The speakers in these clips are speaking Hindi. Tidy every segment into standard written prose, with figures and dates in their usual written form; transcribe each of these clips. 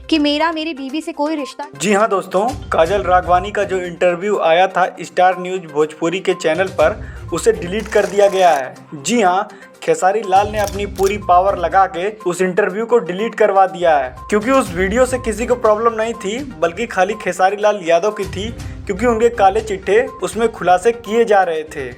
कि मेरा मेरी बीवी से कोई रिश्ता। जी हाँ दोस्तों, काजल राघवानी का जो इंटरव्यू आया था स्टार न्यूज भोजपुरी के चैनल पर, उसे डिलीट कर दिया गया है। जी हाँ, खेसारी लाल ने अपनी पूरी पावर लगा के उस इंटरव्यू को डिलीट करवा दिया है, क्योंकि उस वीडियो से किसी को प्रॉब्लम नहीं थी, बल्कि खाली खेसारी लाल यादव की थी, क्योंकि उनके काले चिट्ठे उसमें खुलासे किए जा रहे थे।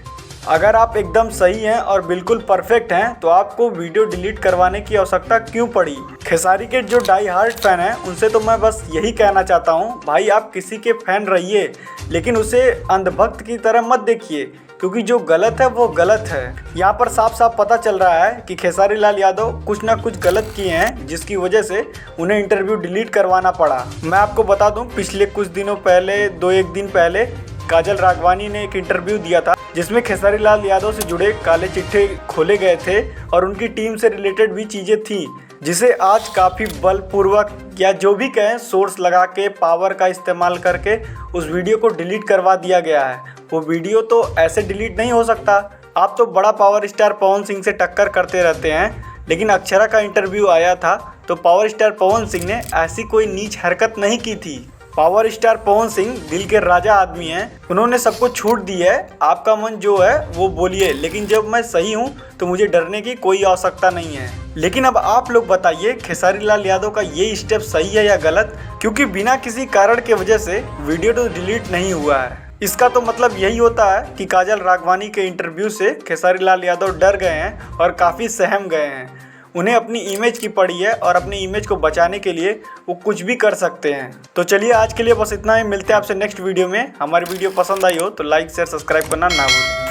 अगर आप एकदम सही हैं और बिल्कुल परफेक्ट हैं तो आपको वीडियो डिलीट करवाने की आवश्यकता क्यों पड़ी। खेसारी के जो डाई हार्ड फैन हैं उनसे तो मैं बस यही कहना चाहता हूँ, भाई आप किसी के फैन रहिए, लेकिन उसे अंधभक्त की तरह मत देखिए, क्योंकि जो गलत है वो गलत है। यहाँ पर साफ साफ पता चल रहा है कि खेसारी लाल यादव कुछ ना कुछ गलत किए हैं, जिसकी वजह से उन्हें इंटरव्यू डिलीट करवाना पड़ा। मैं आपको बता दूं, पिछले कुछ दिनों पहले, 2-1 दिन पहले काजल राघवानी ने एक इंटरव्यू दिया था, जिसमें खेसारी लाल यादव से जुड़े काले चिट्ठे खोले गए थे और उनकी टीम से रिलेटेड भी चीज़ें थी, जिसे आज काफ़ी बलपूर्वक या जो भी कहें सोर्स लगा के, पावर का इस्तेमाल करके उस वीडियो को डिलीट करवा दिया गया है। वो वीडियो तो ऐसे डिलीट नहीं हो सकता। आप तो बड़ा पावर स्टार पवन सिंह से टक्कर करते रहते हैं, लेकिन अक्षरा का इंटरव्यू आया था तो पावर स्टार पवन सिंह ने ऐसी कोई नीच हरकत नहीं की थी। पावर स्टार पवन सिंह दिल के राजा आदमी हैं, उन्होंने सबको छूट दी है, आपका मन जो है वो बोलिए, लेकिन जब मैं सही हूँ तो मुझे डरने की कोई आवश्यकता नहीं है। लेकिन अब आप लोग बताइए, खेसारी लाल यादव का ये स्टेप सही है या गलत, क्योंकि बिना किसी कारण के वजह से वीडियो तो डिलीट नहीं हुआ है। इसका तो मतलब यही होता है कि काजल राघवानी के इंटरव्यू से खेसारी लाल यादव डर गए हैं और काफ़ी सहम गए हैं। उन्हें अपनी इमेज की पड़ी है और अपनी इमेज को बचाने के लिए वो कुछ भी कर सकते हैं। तो चलिए आज के लिए बस इतना ही, मिलते हैं आपसे नेक्स्ट वीडियो में। हमारी वीडियो पसंद आई हो तो लाइक शेयर सब्सक्राइब करना ना भूलें।